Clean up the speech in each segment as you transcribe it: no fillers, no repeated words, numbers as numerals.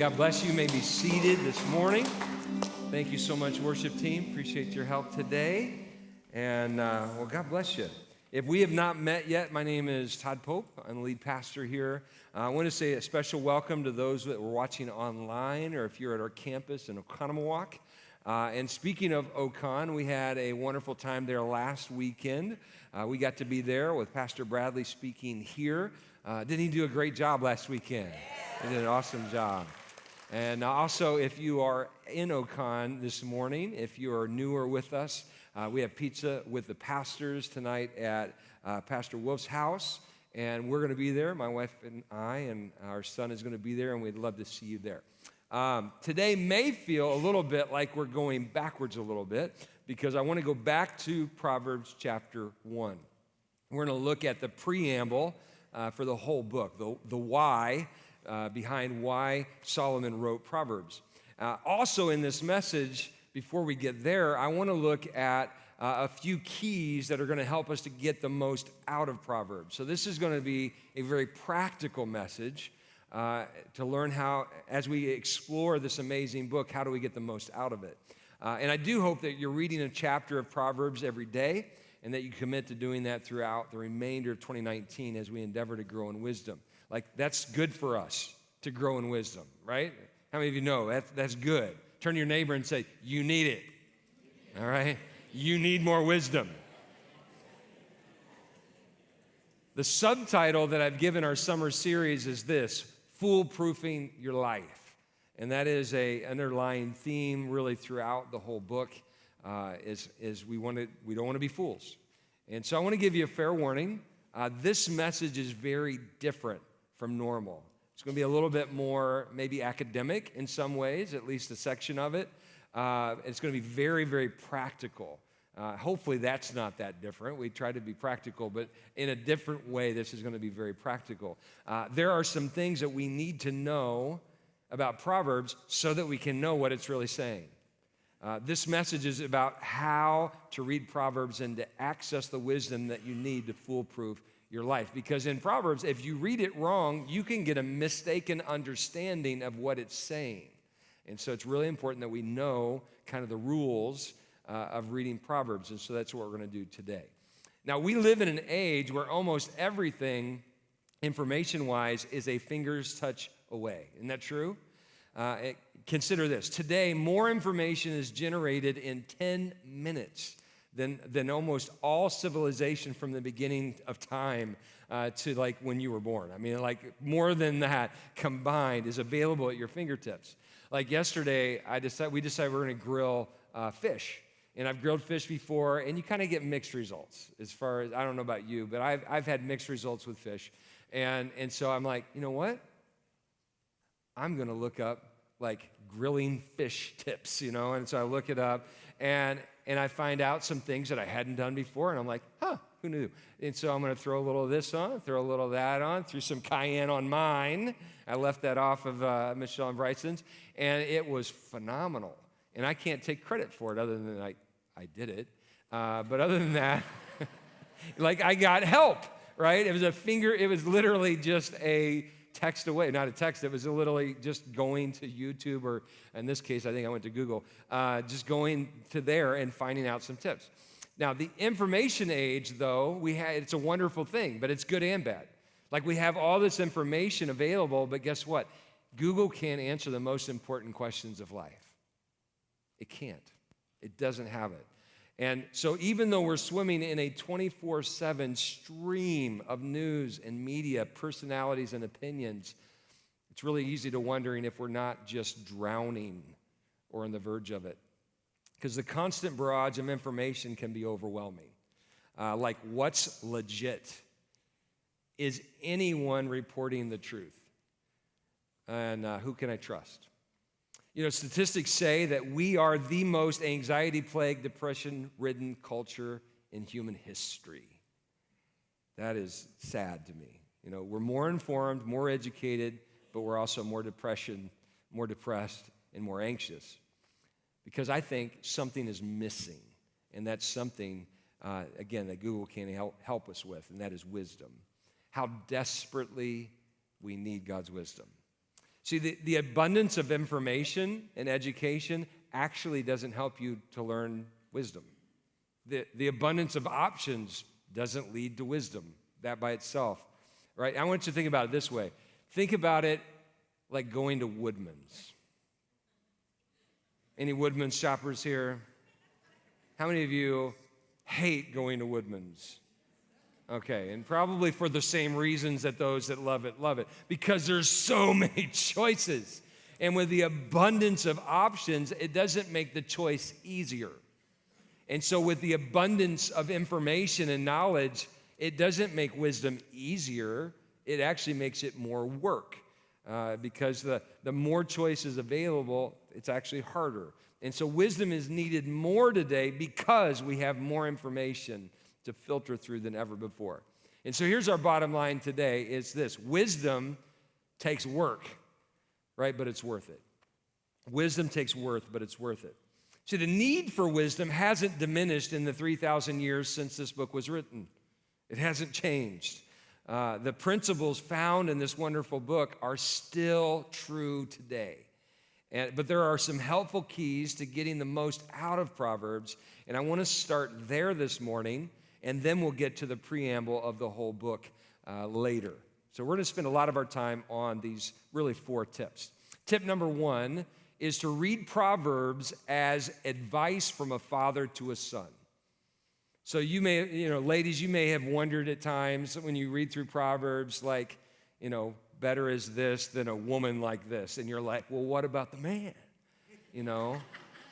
God bless you. You may be seated this morning. Thank you so much, worship team. Appreciate your help today. And, well, God bless you. If we have not met yet, my name is Todd Pope. I'm the lead pastor here. I want to say a special welcome to those that were watching online or if you're at our campus in Oconomowoc. And speaking of Ocon, we had a wonderful time there last weekend. We got to be there with Pastor Bradley speaking here. Didn't he do a great job last weekend? He did an awesome job. And also, if you are in Ocon this morning, if you are newer with us, we have pizza with the pastors tonight at Pastor Wolf's house, and we're going to be there. My wife and I and our son is going to be there, and we'd love to see you there. Today may feel a little bit like we're going backwards a little bit because I want to go back to Proverbs chapter 1. We're going to look at the preamble for the whole book, the why behind why Solomon wrote Proverbs. Also in this message, before we get there, I want to look at a few keys that are going to help us to get the most out of Proverbs. So this is going to be a very practical message to learn how, as we explore this amazing book, how do we get the most out of it. And I do hope that you're reading a chapter of Proverbs every day and that you commit to doing that throughout the remainder of 2019 as we endeavor to grow in wisdom. Like, that's good for us to grow in wisdom, right? How many of you know that's good? Turn to your neighbor and say, you need it, all right? You need more wisdom. The subtitle that I've given our summer series is this, Foolproofing Your Life. And that is an underlying theme really throughout the whole book, is we don't want to be fools. And so I want to give you a fair warning. This message is very different from normal. It's going to be a little bit more maybe academic in some ways, at least a section of it. It's going to be very, very practical. Hopefully that's not that different. We try to be practical, but in a different way, this is going to be very practical. There are some things that we need to know about Proverbs so that we can know what it's really saying. This message is about how to read Proverbs and to access the wisdom that you need to foolproof your life. Because in Proverbs, if you read it wrong, you can get a mistaken understanding of what it's saying. And so it's really important that we know kind of the rules of reading Proverbs. And so that's what we're going to do today. Now, we live in an age where almost everything, information-wise, is a finger's touch away. Isn't that true? Consider this. Today, more information is generated in 10 minutes than almost all civilization from the beginning of time to like when you were born. I mean, like more than that combined is available at your fingertips. Like yesterday, we decided we're going to grill fish. And I've grilled fish before, and you kind of get mixed results as far as, I don't know about you, but I've had mixed results with fish. And so I'm like, you know what? I'm going to look up like grilling fish tips, and so I look it up, and I find out some things that I hadn't done before, and I'm like, who knew? And so I'm going to throw a little of this on, throw a little of that on, threw some cayenne on mine. I left that off of Michelle and Bryson's, and it was phenomenal. And I can't take credit for it other than I did it. But other than that, like I got help, right? It was literally just a text away, not a text. It was literally just going to YouTube, or in this case, I think I went to Google, just going to there and finding out some tips. Now, the information age, though, it's a wonderful thing, but it's good and bad. Like we have all this information available, but guess what? Google can't answer the most important questions of life. It can't. It doesn't have it. And so even though we're swimming in a 24/7 stream of news and media, personalities and opinions, it's really easy to wondering if we're not just drowning or on the verge of it. Because the constant barrage of information can be overwhelming. Like, what's legit? Is anyone reporting the truth? And who can I trust? Statistics say that we are the most anxiety-plagued, depression-ridden culture in human history. That is sad to me. We're more informed, more educated, but we're also more depressed, and more anxious. Because I think something is missing, and that's something, again, that Google can't help us with, and that is wisdom. How desperately we need God's wisdom. See, the abundance of information and education actually doesn't help you to learn wisdom. The abundance of options doesn't lead to wisdom, that by itself, right? I want you to think about it this way. Think about it like going to Woodman's. Any Woodman's shoppers here? How many of you hate going to Woodman's? Okay, and probably for the same reasons that those that love it, because there's so many choices. And with the abundance of options, it doesn't make the choice easier. And so with the abundance of information and knowledge, it doesn't make wisdom easier. It actually makes it more work because the more choices available, it's actually harder. And so wisdom is needed more today because we have more information to filter through than ever before. And so here's our bottom line today is this: wisdom takes work, right? But it's worth it. Wisdom takes work, but it's worth it. See, the need for wisdom hasn't diminished in the 3,000 years since this book was written. It hasn't changed. The principles found in this wonderful book are still true today. But there are some helpful keys to getting the most out of Proverbs, and I want to start there this morning, and then we'll get to the preamble of the whole book later. So we're going to spend a lot of our time on these really 4 tips. Tip number 1 is to read Proverbs as advice from a father to a son. So you may, ladies, you may have wondered at times when you read through Proverbs, like, better is this than a woman like this. And you're like, well, what about the man?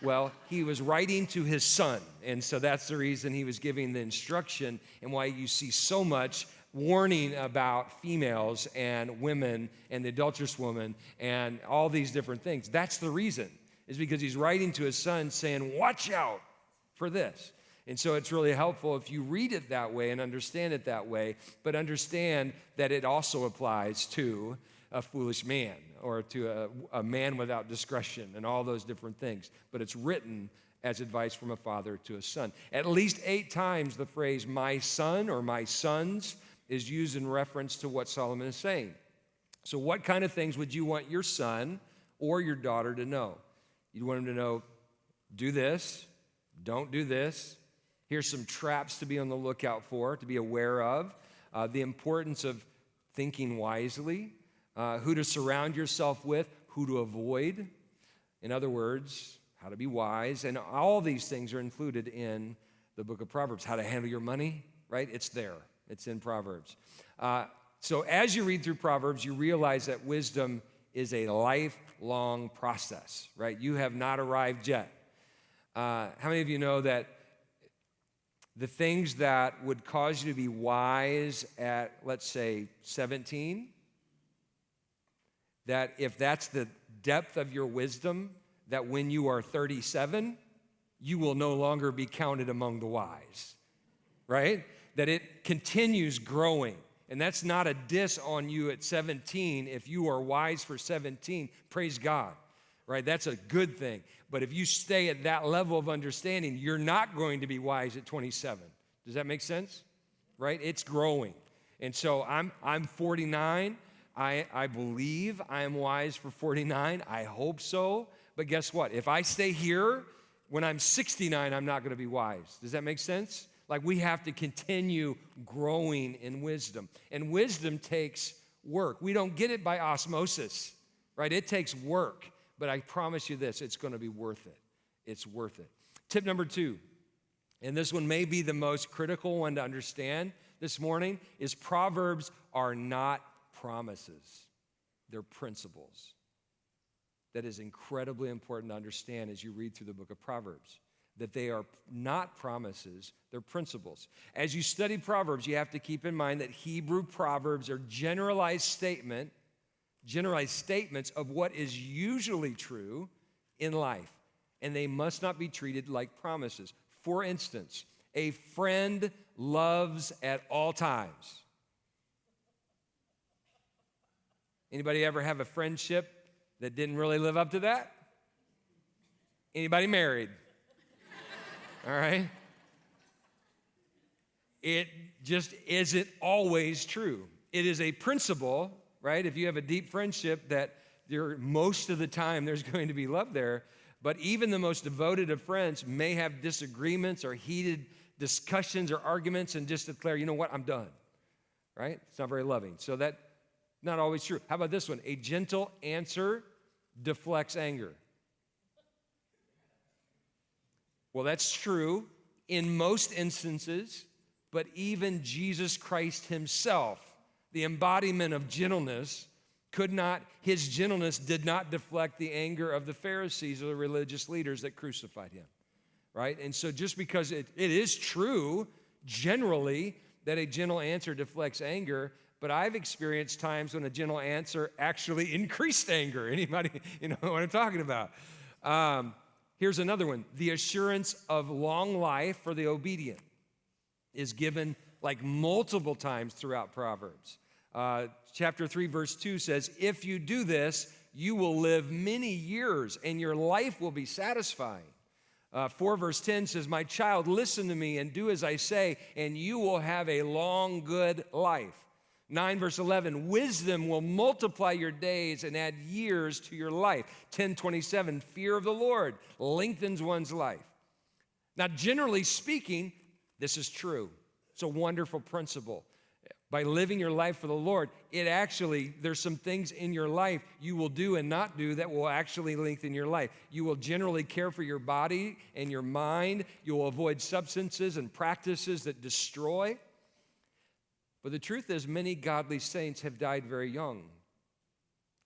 Well, he was writing to his son. And so that's the reason he was giving the instruction and why you see so much warning about females and women and the adulterous woman and all these different things. That's the reason, is because he's writing to his son saying, watch out for this. And so it's really helpful if you read it that way and understand it that way, but understand that it also applies to a foolish man or to a man without discretion and all those different things. But it's written as advice from a father to a son. At least 8 times the phrase my son or my sons is used in reference to what Solomon is saying. So what kind of things would you want your son or your daughter to know? You'd want them to know, do this, don't do this. Here's some traps to be on the lookout for, to be aware of. The importance of thinking wisely, who to surround yourself with, who to avoid. In other words, how to be wise. And all these things are included in the book of Proverbs. How to handle your money, right? It's there. It's in Proverbs. So as you read through Proverbs, you realize that wisdom is a lifelong process, right? You have not arrived yet. How many of you know that the things that would cause you to be wise at, let's say, 17, that if that's the depth of your wisdom, that when you are 37, you will no longer be counted among the wise, right? That it continues growing. And that's not a diss on you at 17. If you are wise for 17, praise God, right? That's a good thing. But if you stay at that level of understanding, you're not going to be wise at 27. Does that make sense? Right? It's growing. And so I'm 49. I believe I am wise for 49. I hope so. But guess what? If I stay here, when I'm 69, I'm not going to be wise. Does that make sense? Like, we have to continue growing in wisdom. And wisdom takes work. We don't get it by osmosis, right? It takes work. But I promise you this, it's going to be worth it. It's worth it. Tip number 2, and this one may be the most critical one to understand this morning, is Proverbs are not promises. They're principles. That is incredibly important to understand as you read through the book of Proverbs, that they are not promises, they're principles. As you study Proverbs, you have to keep in mind that Hebrew proverbs are generalized statements of what is usually true in life, and they must not be treated like promises. For instance, a friend loves at all times. Anybody ever have a friendship that didn't really live up to that? Anybody married? All right? It just isn't always true. It is a principle, right? If you have a deep friendship, that most of the time there's going to be love there. But even the most devoted of friends may have disagreements or heated discussions or arguments and just declare, you know what, I'm done, right? It's not very loving. So that's not always true. How about this one? A gentle answer deflects anger. Well, that's true in most instances, but even Jesus Christ himself, the embodiment of gentleness, his gentleness did not deflect the anger of the Pharisees or the religious leaders that crucified him, right? And so just because it is true generally that a gentle answer deflects anger, but I've experienced times when a gentle answer actually increased anger. Anybody, you know what I'm talking about? Here's another one. The assurance of long life for the obedient is given like multiple times throughout Proverbs. Chapter 3, verse 2 says, if you do this, you will live many years and your life will be satisfying. 4 verse 10 says, my child, listen to me and do as I say, and you will have a long, good life. 9 verse 11, wisdom will multiply your days and add years to your life. 10:27, fear of the Lord lengthens one's life. Now, generally speaking, this is true. It's a wonderful principle. By living your life for the Lord, there's some things in your life you will do and not do that will actually lengthen your life. You will generally care for your body and your mind. You will avoid substances and practices that destroy. But the truth is, many godly saints have died very young.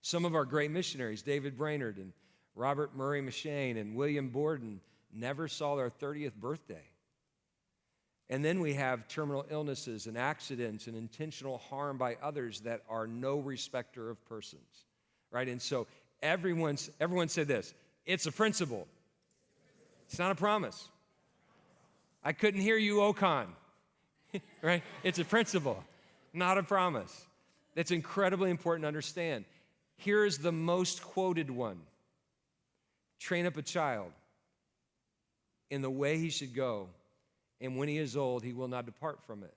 Some of our great missionaries, David Brainerd and Robert Murray M'Cheyne and William Borden, never saw their 30th birthday. And then we have terminal illnesses and accidents and intentional harm by others that are no respecter of persons, right? And so everyone said this, it's a principle. It's not a promise. I couldn't hear you, Ocon, right? It's a principle, not a promise. That's incredibly important to understand. Here is the most quoted one. Train up a child in the way he should go, and when he is old, he will not depart from it.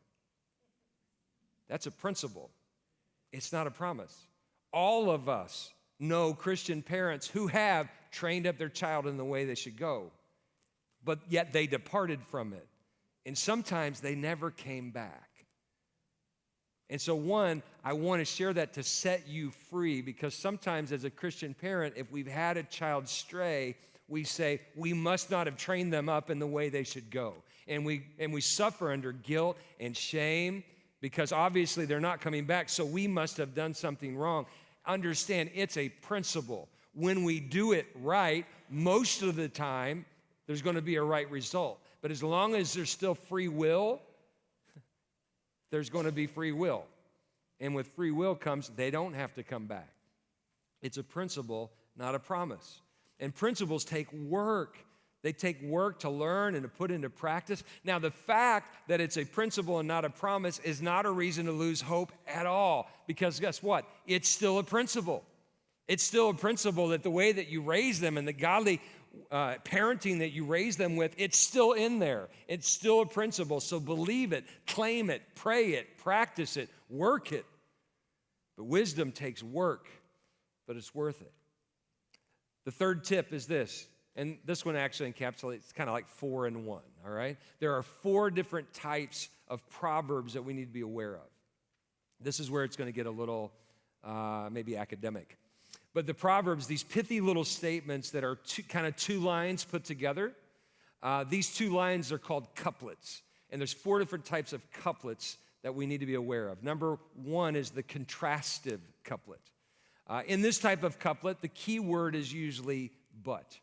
That's a principle. It's not a promise. All of us know Christian parents who have trained up their child in the way they should go, but yet they departed from it. And sometimes they never came back. And so I want to share that to set you free, because sometimes as a Christian parent, if we've had a child stray, we say we must not have trained them up in the way they should go. And we suffer under guilt and shame because obviously they're not coming back, so we must have done something wrong. Understand, it's a principle. When we do it right, most of the time, there's going to be a right result. But as long as there's still free will, there's going to be free will. And with free will comes, they don't have to come back. It's a principle, not a promise. And principles take work. They take work to learn and to put into practice. Now, the fact that it's a principle and not a promise is not a reason to lose hope at all, because guess what? It's still a principle. It's still a principle that the way that you raise them and the godly parenting that you raise them with, it's still in there. It's still a principle. So believe it, claim it, pray it, practice it, work it. But wisdom takes work, but it's worth it. The third tip is this, and this one actually encapsulates kind of like 4 in 1, all right? There are 4 different types of proverbs that we need to be aware of. This is where it's going to get a little maybe academic. But the Proverbs, these pithy little statements that are kind of 2 lines put together, these 2 lines are called couplets. And there's 4 different types of couplets that we need to be aware of. Number 1 is the contrastive couplet. In this type of couplet, the key word is usually but.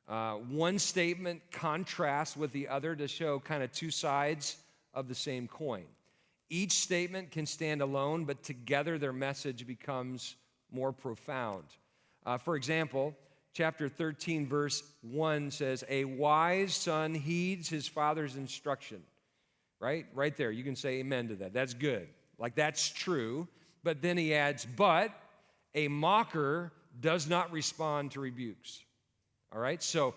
One statement contrasts with the other to show kind of 2 sides of the same coin. Each statement can stand alone, but together their message becomes more profound. For example, chapter 13, verse 1 says, a wise son heeds his father's instruction. Right there, you can say amen to that. That's good. Like, that's true. But then he adds, but a mocker does not respond to rebukes. All right? So,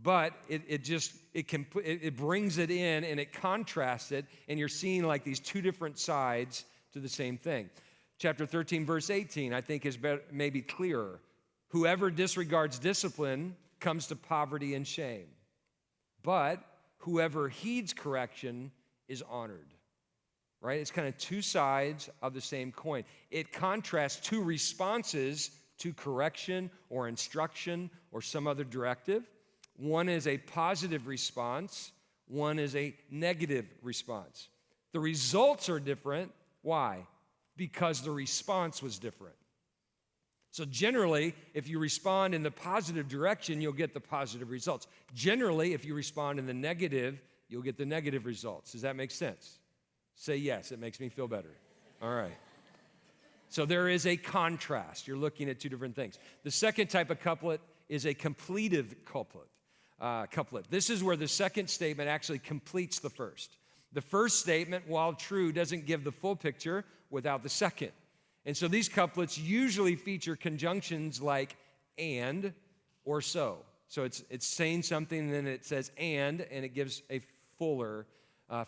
but it brings it in and it contrasts it, and you're seeing like these 2 different sides to the same thing. Chapter 13, verse 18, I think is maybe clearer. Whoever disregards discipline comes to poverty and shame, but whoever heeds correction is honored. Right? It's kind of two sides of the same coin. It contrasts two responses to correction or instruction or some other directive. One is a positive response, one is a negative response. The results are different. Why? Because the response was different. So generally, if you respond in the positive direction, you'll get the positive results. Generally, if you respond in the negative, you'll get the negative results. Does that make sense? Say yes, it makes me feel better. All right. So there is a contrast. You're looking at two different things. The second type of couplet is a completive couplet. This is where the second statement actually completes the first. The first statement, while true, doesn't give the full picture without the second. And so these couplets usually feature conjunctions like and or so. So it's saying something, and then it says and it gives a fuller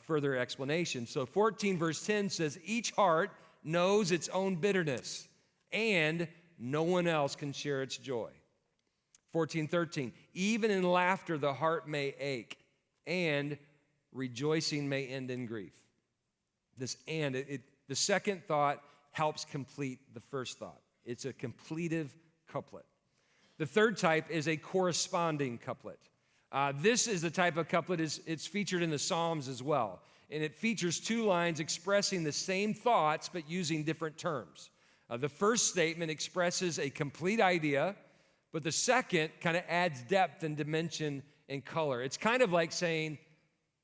further explanation. So 14 verse 10 says, each heart knows its own bitterness, and no one else can share its joy. 14:13, even in laughter the heart may ache, and rejoicing may end in grief. This and, the second thought helps complete the first thought. It's a completive couplet. The third type is a corresponding couplet. This is the type of couplet, it's featured in the Psalms as well. And it features two lines expressing the same thoughts but using different terms. The first statement expresses a complete idea, but the second kind of adds depth and dimension and color. It's kind of like saying,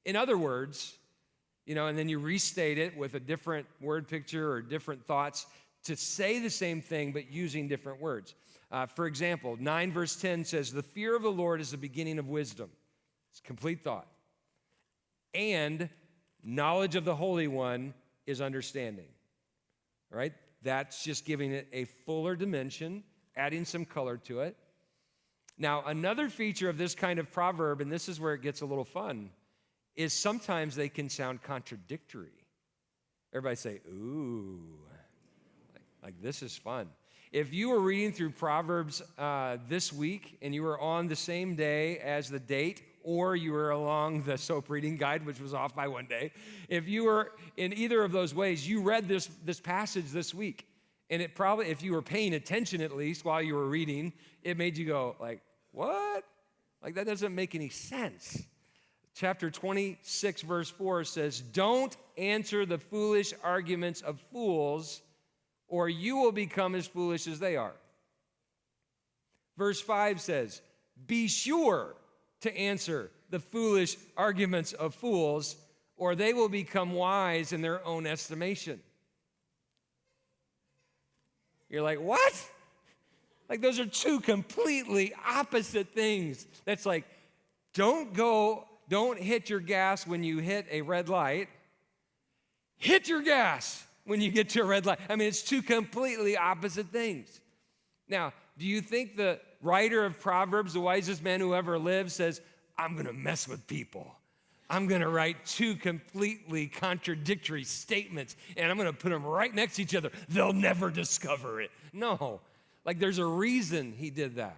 in other words, and then you restate it with a different word picture or different thoughts to say the same thing but using different words. For example, 9 verse 10 says, the fear of the Lord is the beginning of wisdom. It's complete thought. And knowledge of the Holy One is understanding. All right? That's just giving it a fuller dimension, adding some color to it. Now, another feature of this kind of proverb, and this is where it gets a little fun, is sometimes they can sound contradictory. Everybody say, ooh, like this is fun. If you were reading through Proverbs this week and you were on the same day as the date, or you were along the soap reading guide, which was off by one day, if you were in either of those ways, you read this passage this week. And it probably, if you were paying attention at least while you were reading, it made you go like, what? Like that doesn't make any sense. Chapter 26, verse 4 says, don't answer the foolish arguments of fools, or you will become as foolish as they are. Verse 5 says, be sure to answer the foolish arguments of fools, or they will become wise in their own estimation. You're like, what? Like those are two completely opposite things. That's like, don't hit your gas when you hit a red light. Hit your gas when you get to a red light. I mean, it's two completely opposite things. Now, do you think the writer of Proverbs, the wisest man who ever lived, says, I'm going to mess with people. I'm going to write two completely contradictory statements, and I'm going to put them right next to each other. They'll never discover it. No. Like, there's a reason he did that.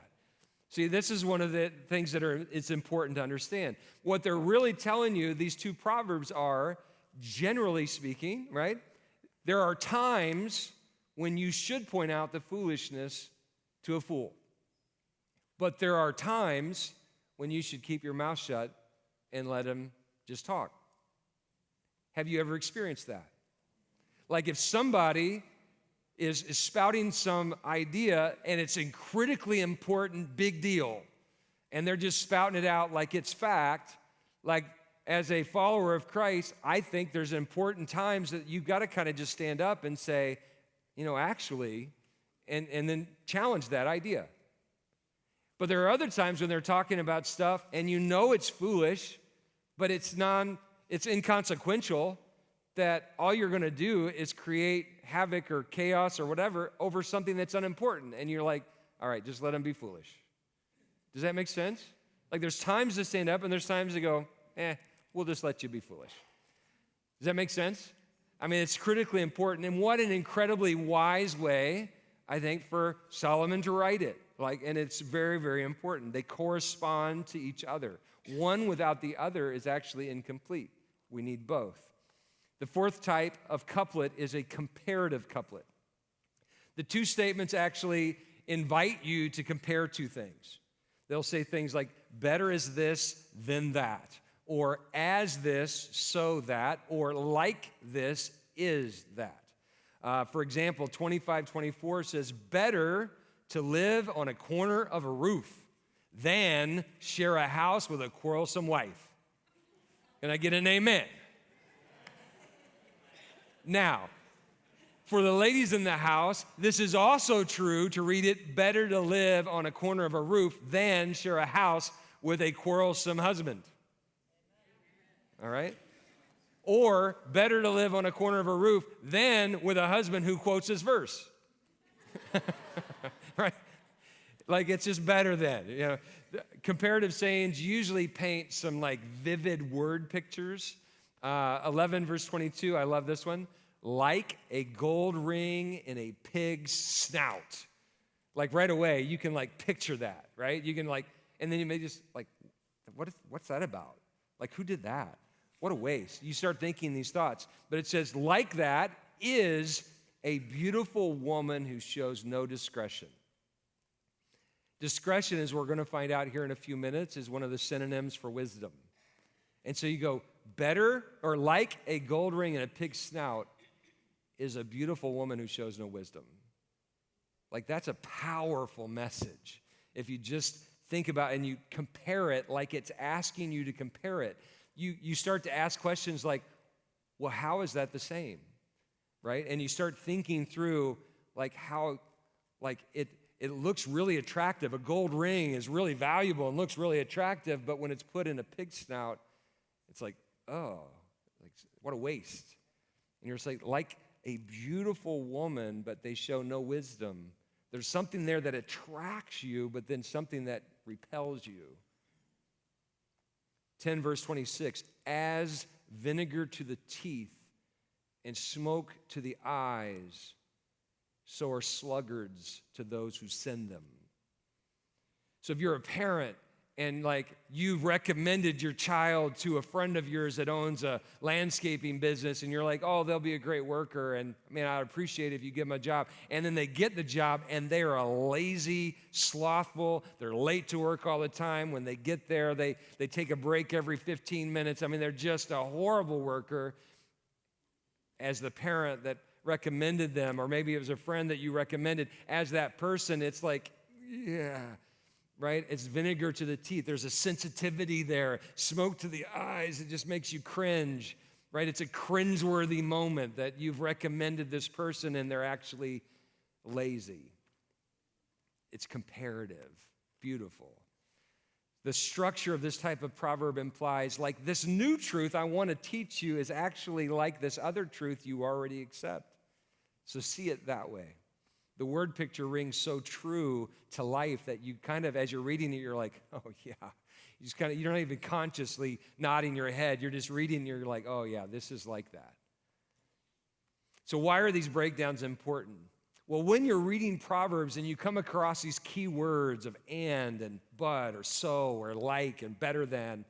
See, this is one of the things that it's important to understand. What they're really telling you, these two proverbs are, generally speaking, right? There are times when you should point out the foolishness to a fool. But there are times when you should keep your mouth shut and let him just talk. Have you ever experienced that? Like if somebody is spouting some idea and it's a critically important big deal, and they're just spouting it out like it's fact, like as a follower of Christ, I think there's important times that you've got to kind of just stand up and say, actually, and then challenge that idea. But there are other times when they're talking about stuff and it's foolish, but it's inconsequential, that all you're going to do is create havoc or chaos or whatever over something that's unimportant. And you're like, all right, just let them be foolish. Does that make sense? Like there's times to stand up and there's times to go, we'll just let you be foolish. Does that make sense? I mean, it's critically important. And what an incredibly wise way, I think, for Solomon to write it. And it's very, very important. They correspond to each other. One without the other is actually incomplete. We need both. The fourth type of couplet is a comparative couplet. The two statements actually invite you to compare two things. They'll say things like, better is this than that, or as this, so that, or like this is that. For example, 25:24 says, better to live on a corner of a roof than share a house with a quarrelsome wife. Can I get an amen? Now, for the ladies in the house, this is also true to read it, better to live on a corner of a roof than share a house with a quarrelsome husband. All right? Or better to live on a corner of a roof than with a husband who quotes this verse. Right? Like it's just better than. Comparative sayings usually paint some vivid word pictures. 11 verse 22, I love this one. Like a gold ring in a pig's snout. Right away, you can picture that, right? You can and then you may just what's that about? Who did that? What a waste. You start thinking these thoughts. But it says, like that is a beautiful woman who shows no discretion. Discretion, as we're going to find out here in a few minutes, is one of the synonyms for wisdom. And so you go, better or like a gold ring in a pig's snout is a beautiful woman who shows no wisdom. That's a powerful message. If you just think about it and you compare it like it's asking you to compare it, you start to ask questions like, well, how is that the same? Right? And you start thinking through how it looks really attractive. A gold ring is really valuable and looks really attractive, but when it's put in a pig's snout, it's what a waste. And you're just like a beautiful woman, but they show no wisdom. There's something there that attracts you, but then something that repels you. 10 verse 26, as vinegar to the teeth and smoke to the eyes, so are sluggards to those who send them. So if you're a parent and you've recommended your child to a friend of yours that owns a landscaping business and you're like, oh, they'll be a great worker and man, I'd appreciate it if you give them a job. And then they get the job and they are lazy, slothful, they're late to work all the time. When they get there, they take a break every 15 minutes. I mean, they're just a horrible worker. As the parent that recommended them, or maybe it was a friend that you recommended, as that person, it's yeah. Right? It's vinegar to the teeth. There's a sensitivity there. Smoke to the eyes. It just makes you cringe, right? It's a cringeworthy moment that you've recommended this person and they're actually lazy. It's comparative. Beautiful. The structure of this type of proverb implies this new truth I want to teach you is actually like this other truth you already accept. So see it that way. The word picture rings so true to life that you as you're reading it, you're like, oh yeah. You just you're not even consciously nodding your head. You're just reading and you're like, oh yeah, this is like that. So why are these breakdowns important? Well, when you're reading Proverbs and you come across these key words of and but or so or like and better than,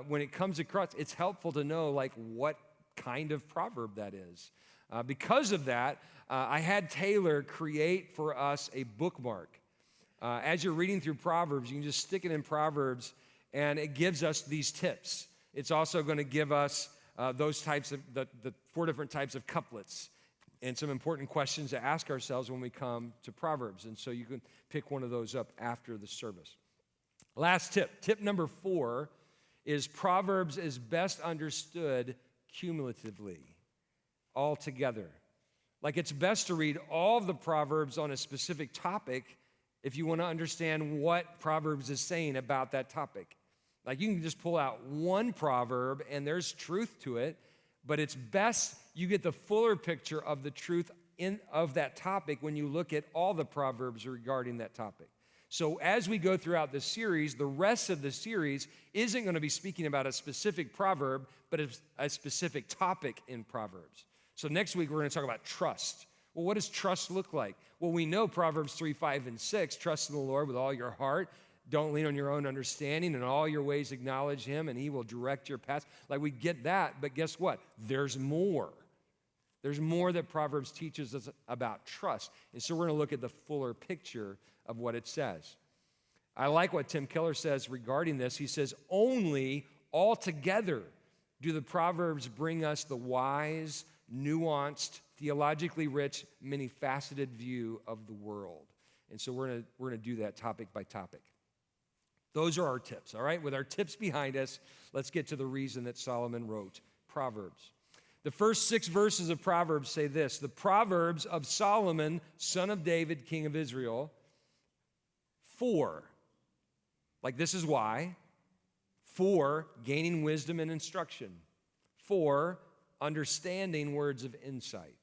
when it comes across, it's helpful to know what kind of proverb that is. Because of that, I had Taylor create for us a bookmark. As you're reading through Proverbs, you can just stick it in Proverbs, and it gives us these tips. It's also going to give us those types of, the 4 different types of couplets and some important questions to ask ourselves when we come to Proverbs. And so you can pick one of those up after the service. Last tip. Tip number 4 is Proverbs is best understood cumulatively, all together. It's best to read all of the Proverbs on a specific topic if you want to understand what Proverbs is saying about that topic. You can just pull out one proverb and there's truth to it, but it's best you get the fuller picture of the truth of that topic when you look at all the Proverbs regarding that topic. So as we go throughout the series, the rest of the series isn't going to be speaking about a specific proverb, but a specific topic in Proverbs. So next week, we're going to talk about trust. Well, what does trust look like? Well, we know Proverbs 3, 5, and 6, trust in the Lord with all your heart. Don't lean on your own understanding. In all your ways acknowledge him, and he will direct your paths. Like, we get that, but guess what? There's more. There's more that Proverbs teaches us about trust. And so we're going to look at the fuller picture of what it says. I like what Tim Keller says regarding this. He says, only altogether do the Proverbs bring us the wise, nuanced, theologically rich, many-faceted view of the world. And so we're going to do that topic by topic. Those are our tips, all right? With our tips behind us, let's get to the reason that Solomon wrote Proverbs. The first 6 verses of Proverbs say this: the Proverbs of Solomon, son of David, king of Israel, for, like this is why, for gaining wisdom and instruction, for understanding words of insight,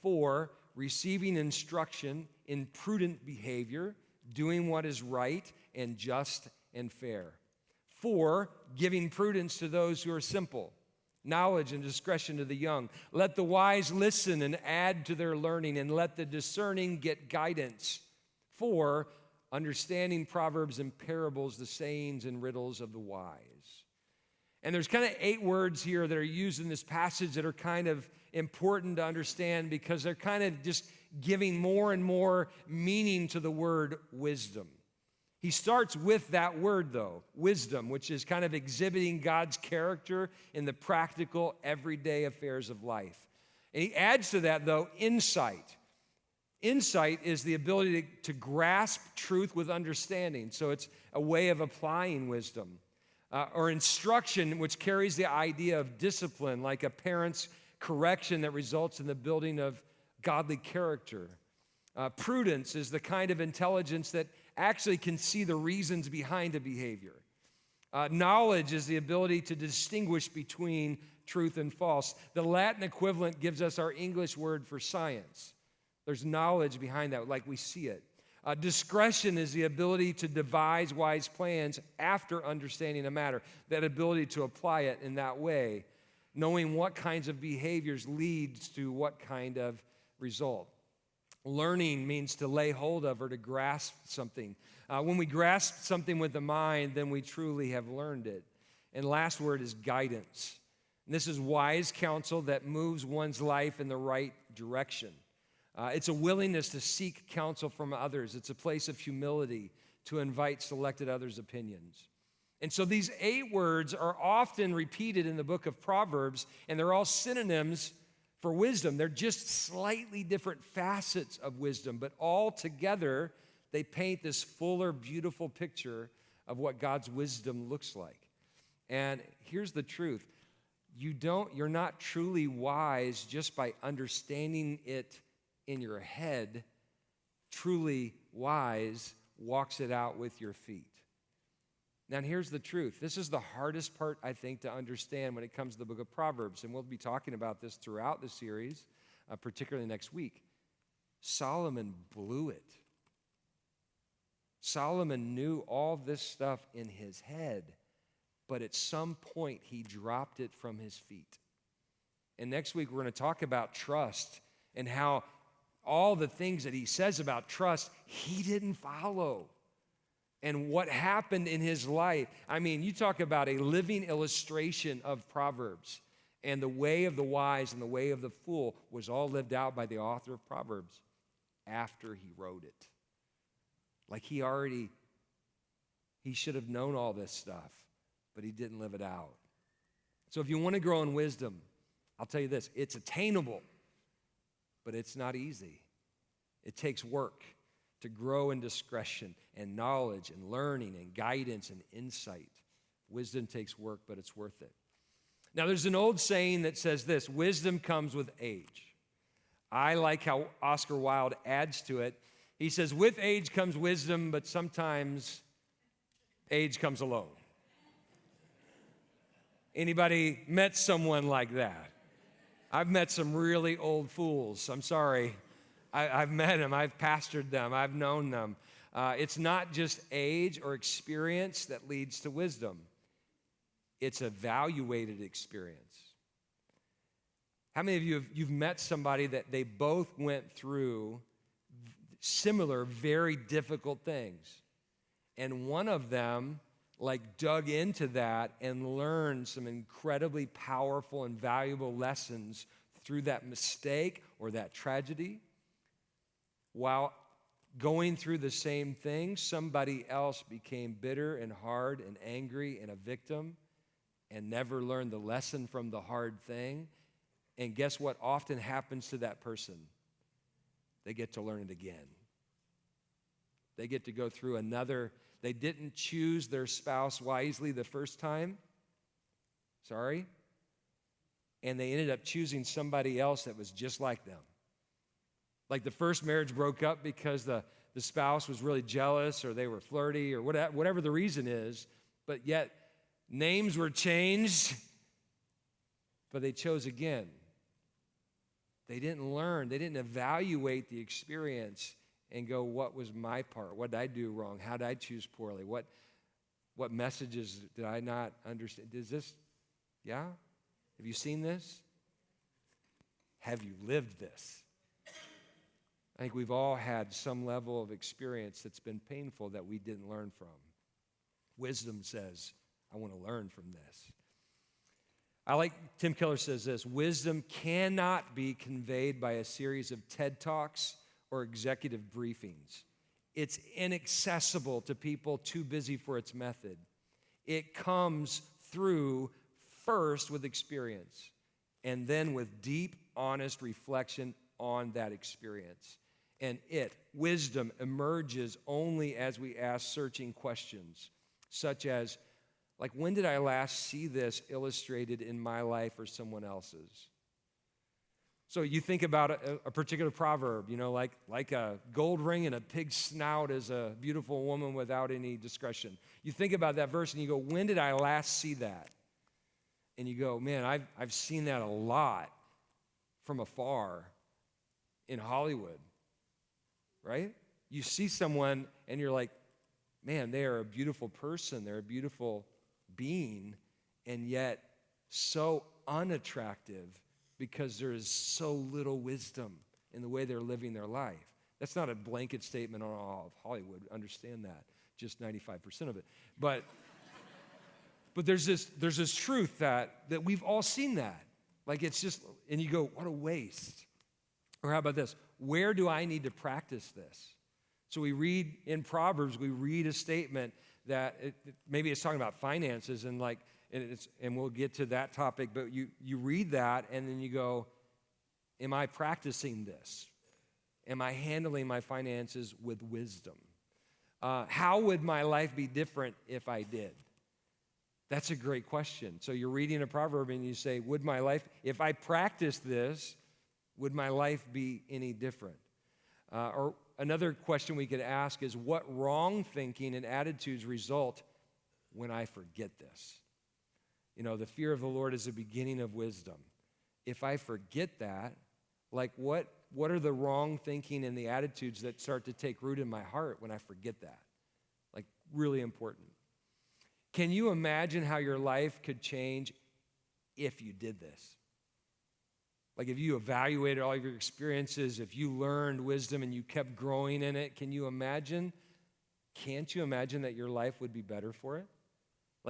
for receiving instruction in prudent behavior, doing what is right and just and fair, for giving prudence to those who are simple, knowledge and discretion to the young. Let the wise listen and add to their learning, and let the discerning get guidance. For understanding proverbs and parables, the sayings and riddles of the wise. And there's kind of 8 words here that are used in this passage that are kind of important to understand because they're kind of just giving more and more meaning to the word wisdom. He starts with that word, though, wisdom, which is kind of exhibiting God's character in the practical, everyday affairs of life. And he adds to that, though, insight. Insight is the ability to grasp truth with understanding. So it's a way of applying wisdom. Or instruction, which carries the idea of discipline, like a parent's correction that results in the building of godly character. Prudence is the kind of intelligence that actually can see the reasons behind a behavior. Knowledge is the ability to distinguish between truth and false. The Latin equivalent gives us our English word for science. There's knowledge behind that, like we see it. Discretion is the ability to devise wise plans after understanding a matter, that ability to apply it in that way, knowing what kinds of behaviors leads to what kind of result. Learning means to lay hold of or to grasp something. When we grasp something with the mind, then we truly have learned it. And last word is guidance. And this is wise counsel that moves one's life in the right direction. It's a willingness to seek counsel from others. It's a place of humility to invite selected others' opinions. And so these 8 words are often repeated in the book of Proverbs, and they're all synonyms for wisdom. They're just slightly different facets of wisdom, but all together they paint this fuller, beautiful picture of what God's wisdom looks like. And here's the truth. You're not truly wise just by understanding it in your head. Truly wise walks it out with your feet. Now, here's the truth. This is the hardest part, I think, to understand when it comes to the book of Proverbs, and we'll be talking about this throughout the series, particularly next week. Solomon blew it. Solomon knew all this stuff in his head, but at some point he dropped it from his feet. And next week we're going to talk about trust and how all the things that he says about trust, he didn't follow. And what happened in his life. I mean, you talk about a living illustration of Proverbs. And the way of the wise and the way of the fool was all lived out by the author of Proverbs after he wrote it. Like he should have known all this stuff, but he didn't live it out. So if you want to grow in wisdom, I'll tell you this, it's attainable, but it's not easy. It takes work to grow in discretion and knowledge and learning and guidance and insight. Wisdom takes work, but it's worth it. Now, there's an old saying that says this: wisdom comes with age. I like how Oscar Wilde adds to it. He says, with age comes wisdom, but sometimes age comes alone. Anybody met someone like that? I've met some really old fools. I'm sorry. I've met them. I've pastored them. I've known them. It's not just age or experience that leads to wisdom. It's evaluated experience. How many of you you've met somebody that they both went through similar, very difficult things? And one of them dug into that and learned some incredibly powerful and valuable lessons through that mistake or that tragedy. While going through the same thing, somebody else became bitter and hard and angry and a victim and never learned the lesson from the hard thing. And guess what often happens to that person? They get to learn it again. They get to go through another. They didn't choose their spouse wisely the first time. Sorry. And they ended up choosing somebody else that was just like them. Like the first marriage broke up because the spouse was really jealous or they were flirty or whatever the reason is, but yet names were changed, but they chose again. They didn't learn. They didn't evaluate the experience and go, what was my part? What did I do wrong? How did I choose poorly? What messages did I not understand? Yeah? Have you seen this? Have you lived this? I think we've all had some level of experience that's been painful that we didn't learn from. Wisdom says, I want to learn from this. Tim Keller says this, wisdom cannot be conveyed by a series of TED Talks or executive briefings. It's inaccessible to people too busy for its method. It comes through first with experience and then with deep, honest reflection on that experience. And wisdom, emerges only as we ask searching questions, such as, when did I last see this illustrated in my life or someone else's? So you think about a particular proverb, like a gold ring and a pig's snout is a beautiful woman without any discretion. You think about that verse and you go, when did I last see that? And you go, man, I've seen that a lot from afar in Hollywood, right? You see someone and you're like, man, they are a beautiful person. They're a beautiful being, and yet so unattractive because there is so little wisdom in the way they're living their life. That's not a blanket statement on all of Hollywood. Understand that. Just 95% of it. But there's this truth that we've all seen that. It's just, and you go, what a waste. Or how about this? Where do I need to practice this? So we read in Proverbs, we read a statement that maybe it's talking about finances and we'll get to that topic, but you read that and then you go, am I practicing this? Am I handling my finances with wisdom? How would my life be different if I did? That's a great question. So you're reading a proverb and you say, would my life, if I practice this, would my life be any different? Or another question we could ask is, what wrong thinking and attitudes result when I forget this? The fear of the Lord is the beginning of wisdom. If I forget that, what are the wrong thinking and the attitudes that start to take root in my heart when I forget that? Really important. Can you imagine how your life could change if you did this? If you evaluated all of your experiences, if you learned wisdom and you kept growing in it, can you imagine? Can't you imagine that your life would be better for it?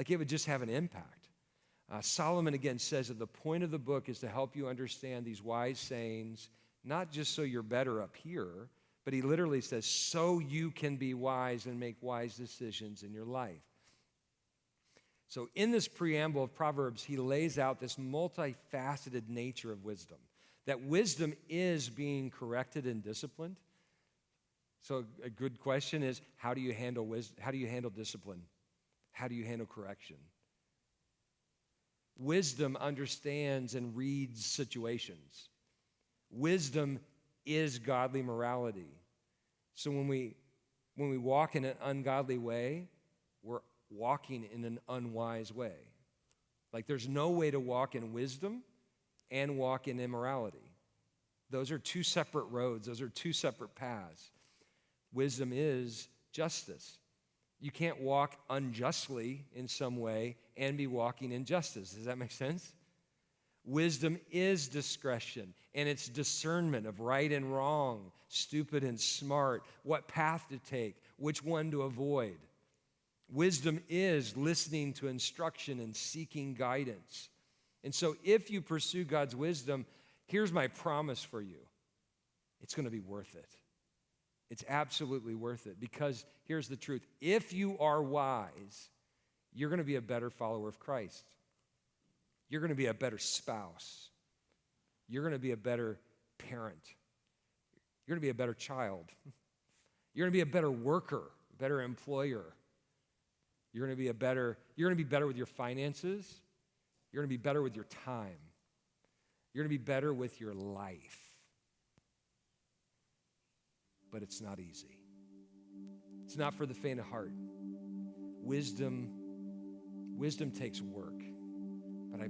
It would just have an impact. Solomon again says that the point of the book is to help you understand these wise sayings, not just so you're better up here, but he literally says, so you can be wise and make wise decisions in your life. So in this preamble of Proverbs, he lays out this multifaceted nature of wisdom, that wisdom is being corrected and disciplined. So a good question is, how do you handle wisdom? How do you handle discipline? How do you handle correction? Wisdom understands and reads situations. Wisdom is godly morality. So when we walk in an ungodly way, we're walking in an unwise way. There's no way to walk in wisdom and walk in immorality. Those are two separate roads. Those are two separate paths. Wisdom is justice. You can't walk unjustly in some way and be walking in justice. Does that make sense? Wisdom is discretion, and it's discernment of right and wrong, stupid and smart, what path to take, which one to avoid. Wisdom is listening to instruction and seeking guidance. And so if you pursue God's wisdom, here's my promise for you. It's going to be worth it. It's absolutely worth it, because here's the truth. If you are wise, you're going to be a better follower of Christ. You're going to be a better spouse. You're going to be a better parent. You're going to be a better child. You're going to be a better worker, better employer. You're going to be better with your finances. You're going to be better with your time. You're going to be better with your life. But it's not easy. It's not for the faint of heart. Wisdom takes work. But I